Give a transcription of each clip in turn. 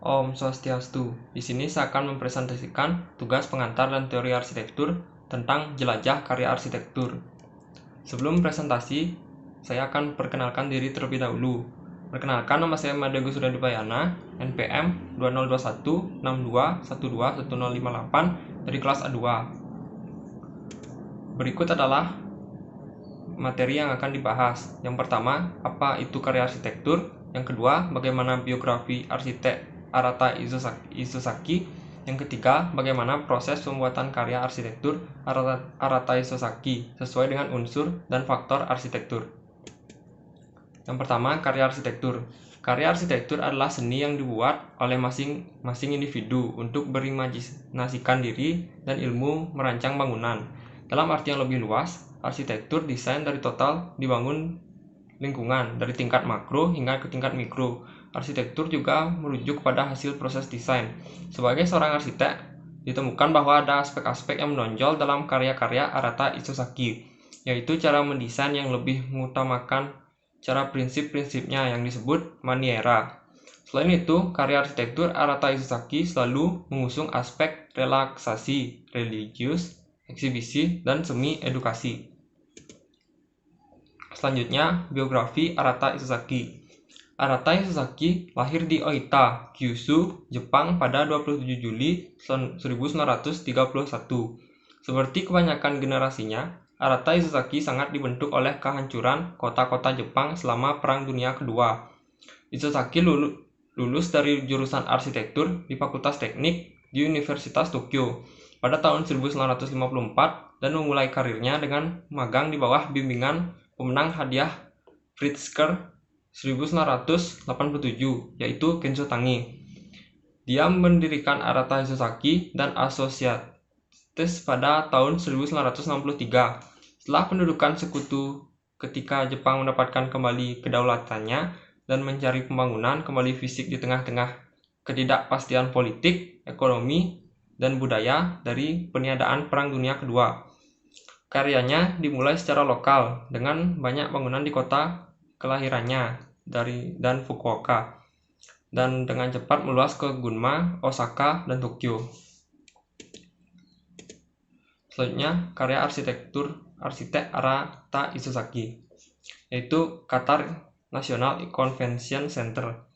Om Swastiastu. Di sini saya akan mempresentasikan tugas pengantar dan teori arsitektur tentang jelajah karya arsitektur. Sebelum presentasi, saya akan perkenalkan diri terlebih dahulu. Perkenalkan, nama saya Made Gus Suryadipayana, NPM 202162121058 dari kelas A2. Berikut adalah materi yang akan dibahas. Yang pertama, apa itu karya arsitektur? Yang kedua, bagaimana biografi arsitek Arata Isozaki. Yang ketiga, bagaimana proses pembuatan karya arsitektur Arata Isozaki sesuai dengan unsur dan faktor arsitektur. Yang pertama, karya arsitektur. Karya arsitektur adalah seni yang dibuat oleh masing-masing individu untuk berimajinasikan diri dan ilmu merancang bangunan. Dalam arti yang lebih luas, arsitektur desain dari total dibangun lingkungan dari tingkat makro hingga ke tingkat mikro. Arsitektur juga merujuk pada hasil proses desain. Sebagai seorang arsitek, ditemukan bahwa ada aspek-aspek yang menonjol dalam karya-karya Arata Isozaki, yaitu cara mendesain yang lebih mengutamakan cara prinsip-prinsipnya yang disebut maniera. Selain itu, karya arsitektur Arata Isozaki selalu mengusung aspek relaksasi, religius, eksibisi, dan semi edukasi. Selanjutnya, biografi Arata Isozaki. Arata Isozaki lahir di Oita, Kyushu, Jepang pada 27 Juli 1931. Seperti kebanyakan generasinya, Arata Isozaki sangat dibentuk oleh kehancuran kota-kota Jepang selama Perang Dunia Kedua. Isozaki lulus dari jurusan arsitektur di Fakultas Teknik di Universitas Tokyo pada tahun 1954 dan memulai karirnya dengan magang di bawah bimbingan pemenang hadiah Pritzker 1987, yaitu Kenzo Tange. Dia mendirikan Arata Isozaki dan Associates pada tahun 1963. Setelah pendudukan sekutu ketika Jepang mendapatkan kembali kedaulatannya dan mencari pembangunan kembali fisik di tengah-tengah ketidakpastian politik, ekonomi, dan budaya dari peniadaan Perang Dunia Kedua. Karyanya dimulai secara lokal dengan banyak bangunan di kota kelahirannya dan Fukuoka, dan dengan cepat meluas ke Gunma, Osaka, dan Tokyo. Selanjutnya, karya arsitek Arata Isozaki, yaitu Qatar National Convention Center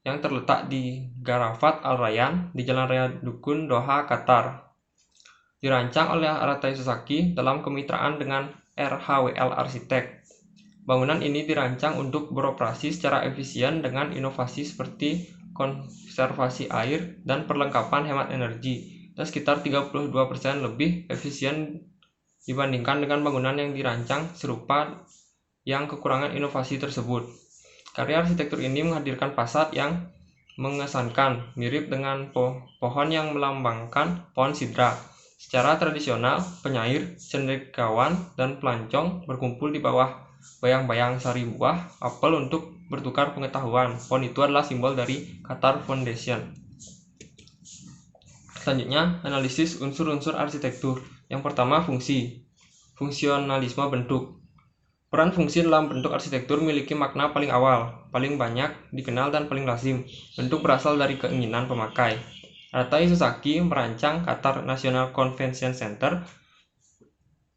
yang terletak di Garafat Al Rayyan di Jalan Raya Dukun, Doha, Qatar. Dirancang oleh Arata Isozaki dalam kemitraan dengan RHWL Arsitek. Bangunan ini dirancang untuk beroperasi secara efisien dengan inovasi seperti konservasi air dan perlengkapan hemat energi, dan sekitar 32% lebih efisien dibandingkan dengan bangunan yang dirancang serupa yang kekurangan inovasi tersebut. Karya arsitektur ini menghadirkan fasad yang mengesankan, mirip dengan pohon yang melambangkan pohon sidra. Secara tradisional, penyair, cendekiawan, dan pelancong berkumpul di bawah bayang-bayang sari buah apel untuk bertukar pengetahuan. Pohon itu adalah simbol dari Qatar Foundation. Selanjutnya, analisis unsur-unsur arsitektur. Yang pertama, fungsi. Fungsionalisme bentuk. Peran fungsi dalam bentuk arsitektur memiliki makna paling awal, paling banyak dikenal, dan paling lazim. Bentuk berasal dari keinginan pemakai. Arata Isozaki merancang Qatar National Convention Center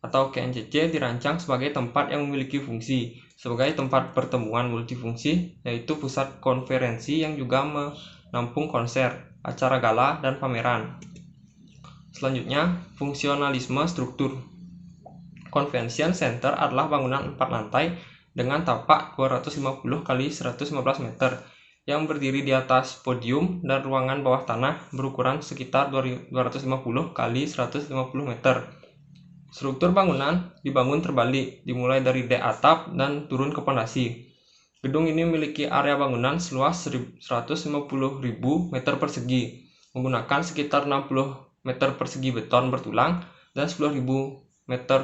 atau KNCC dirancang sebagai tempat yang memiliki fungsi, sebagai tempat pertemuan multifungsi, yaitu pusat konferensi yang juga menampung konser, acara gala, dan pameran. Selanjutnya, fungsionalisme struktur. Convention Center adalah bangunan 4 lantai dengan tapak 250 x 115 meter yang berdiri di atas podium dan ruangan bawah tanah berukuran sekitar 250 x 150 meter. Struktur bangunan dibangun terbalik, dimulai dari dek atap dan turun ke pondasi. Gedung ini memiliki area bangunan seluas 150.000 meter persegi, menggunakan sekitar 60 meter persegi beton bertulang dan 90.000 meter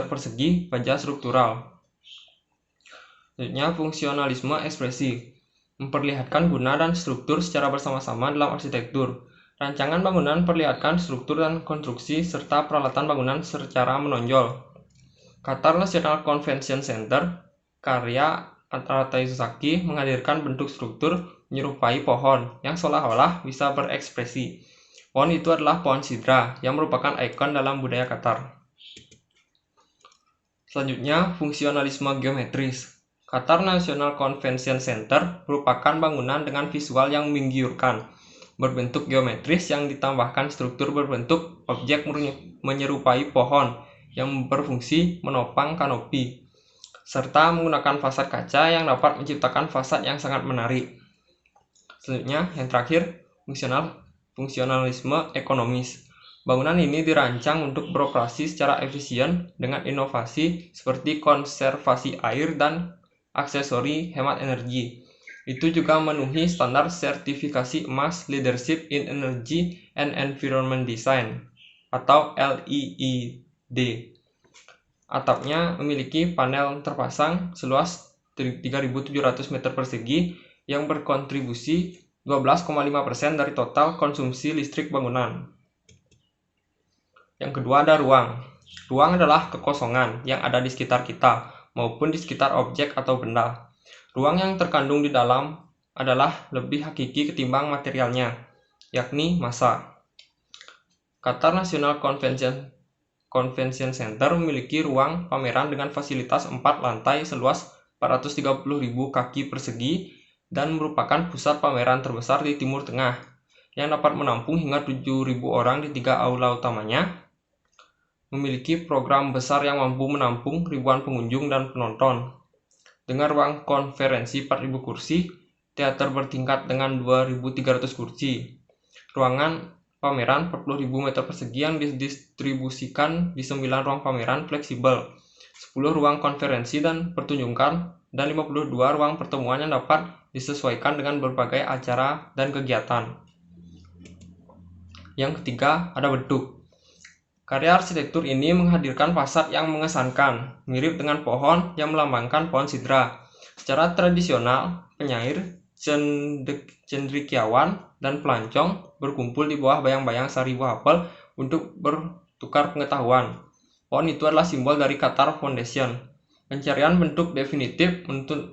persegi baja struktural. Selanjutnya, fungsionalisme ekspresi, memperlihatkan guna dan struktur secara bersama-sama dalam arsitektur. Rancangan bangunan perlihatkan struktur dan konstruksi serta peralatan bangunan secara menonjol. Qatar National Convention Center, karya Arata Isozaki menghadirkan bentuk struktur menyerupai pohon yang seolah-olah bisa berekspresi. Pohon itu adalah pohon sidra yang merupakan ikon dalam budaya Qatar. Selanjutnya, fungsionalisme geometris. Qatar National Convention Center merupakan bangunan dengan visual yang menggiurkan, berbentuk geometris yang ditambahkan struktur berbentuk objek menyerupai pohon yang berfungsi menopang kanopi, serta menggunakan fasad kaca yang dapat menciptakan fasad yang sangat menarik. Selanjutnya, yang terakhir, fungsionalisme ekonomis. Bangunan ini dirancang untuk beroperasi secara efisien dengan inovasi seperti konservasi air dan aksesori hemat energi. Itu juga memenuhi standar sertifikasi emas Leadership in Energy and Environment Design atau LEED. Atapnya memiliki panel terpasang seluas 3.700 meter persegi yang berkontribusi 12,5% dari total konsumsi listrik bangunan. Yang kedua ada ruang. Ruang adalah kekosongan yang ada di sekitar kita maupun di sekitar objek atau benda. Ruang yang terkandung di dalam adalah lebih hakiki ketimbang materialnya, yakni massa. Qatar National Convention Center memiliki ruang pameran dengan fasilitas 4 lantai seluas 430.000 kaki persegi dan merupakan pusat pameran terbesar di Timur Tengah yang dapat menampung hingga 7.000 orang di 3 aula utamanya. Memiliki program besar yang mampu menampung ribuan pengunjung dan penonton. Dengan ruang konferensi 4.000 kursi, teater bertingkat dengan 2.300 kursi, ruangan pameran 40.000 meter persegi yang didistribusikan di 9 ruang pameran fleksibel, 10 ruang konferensi dan pertunjukan, dan 52 ruang pertemuan yang dapat disesuaikan dengan berbagai acara dan kegiatan. Yang ketiga, ada bentuk. Karya arsitektur ini menghadirkan fasad yang mengesankan, mirip dengan pohon yang melambangkan pohon sidra. Secara tradisional, penyair, cendekiawan, dan pelancong berkumpul di bawah bayang-bayang seribu apel untuk bertukar pengetahuan. Pohon itu adalah simbol dari Qatar Foundation. Pencarian bentuk definitif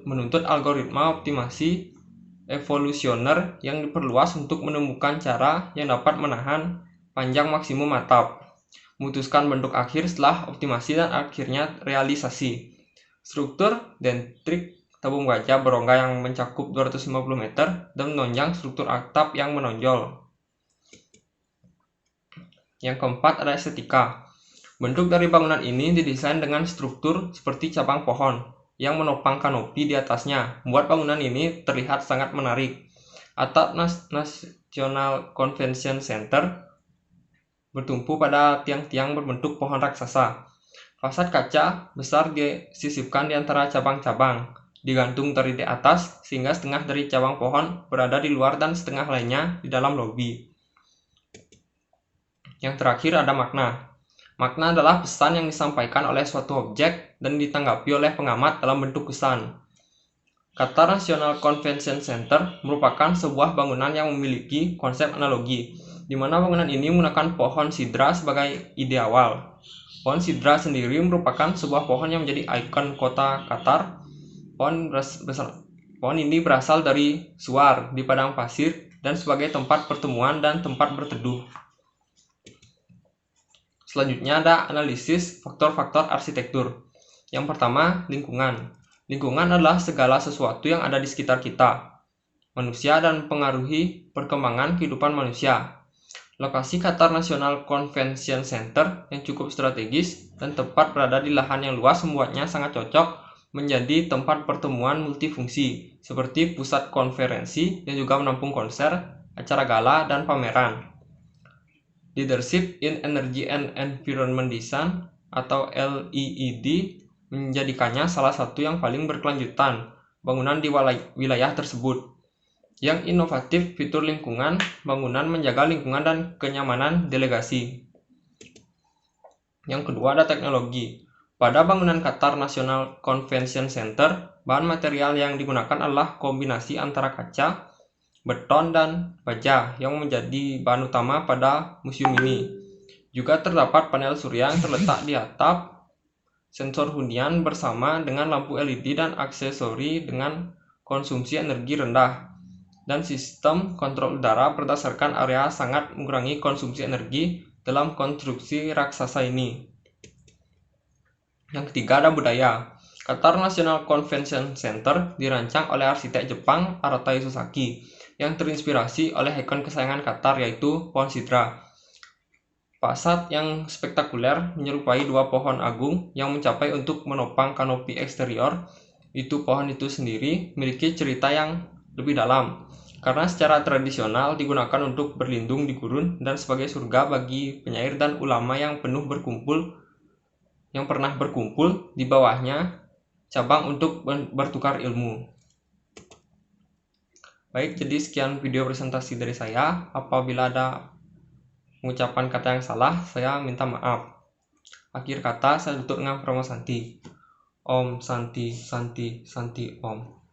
menuntut algoritma optimasi evolusioner yang diperluas untuk menemukan cara yang dapat menahan panjang maksimum atap, memutuskan bentuk akhir setelah optimasi dan akhirnya realisasi. Struktur dendrik tabung baja berongga yang mencakup 250 meter dan menunjang struktur atap yang menonjol. Yang keempat ada estetika. Bentuk dari bangunan ini didesain dengan struktur seperti cabang pohon yang menopang kanopi di atasnya, membuat bangunan ini terlihat sangat menarik. Atap National Convention Center bertumpu pada tiang-tiang berbentuk pohon raksasa. Fasad kaca besar disisipkan di antara cabang-cabang, digantung dari di atas sehingga setengah dari cabang pohon berada di luar dan setengah lainnya di dalam lobi. Yang terakhir ada makna. Makna adalah pesan yang disampaikan oleh suatu objek dan ditanggapi oleh pengamat dalam bentuk pesan. Qatar National Convention Center merupakan sebuah bangunan yang memiliki konsep analogi, di mana bangunan ini menggunakan pohon sidra sebagai ide awal. Pohon sidra sendiri merupakan sebuah pohon yang menjadi ikon kota Qatar. Pohon ini berasal dari suar di padang pasir dan sebagai tempat pertemuan dan tempat berteduh. Selanjutnya ada analisis faktor-faktor arsitektur. Yang pertama, lingkungan. Lingkungan adalah segala sesuatu yang ada di sekitar kita, manusia, dan mempengaruhi perkembangan kehidupan manusia. Lokasi Qatar National Convention Center yang cukup strategis dan tepat berada di lahan yang luas membuatnya sangat cocok menjadi tempat pertemuan multifungsi seperti pusat konferensi yang juga menampung konser, acara gala, dan pameran. Leadership in Energy and Environment Design atau LEED menjadikannya salah satu yang paling berkelanjutan bangunan di wilayah tersebut. Yang inovatif fitur lingkungan, bangunan menjaga lingkungan dan kenyamanan delegasi. Yang kedua ada teknologi. Pada bangunan Qatar National Convention Center, bahan material yang digunakan adalah kombinasi antara kaca, beton, dan baja yang menjadi bahan utama pada museum ini. Juga terdapat panel surya yang terletak di atap sensor hunian bersama dengan lampu LED dan aksesori dengan konsumsi energi rendah, dan sistem kontrol udara berdasarkan area sangat mengurangi konsumsi energi dalam konstruksi raksasa ini. Yang ketiga ada budaya. Qatar National Convention Center dirancang oleh arsitek Jepang Arata Isozaki yang terinspirasi oleh ikon kesayangan Qatar yaitu pohon sidra. Fasad yang spektakuler menyerupai dua pohon agung yang mencapai untuk menopang kanopi eksterior. Pohon itu sendiri memiliki cerita yang lebih dalam, karena secara tradisional digunakan untuk berlindung di gurun dan sebagai surga bagi penyair dan ulama yang pernah berkumpul di bawahnya cabang untuk bertukar ilmu. Baik, jadi sekian video presentasi dari saya. Apabila ada mengucapkan kata yang salah, saya minta maaf. Akhir kata, saya tutup dengan Promo Santi. Om Santi Santi Santi Om.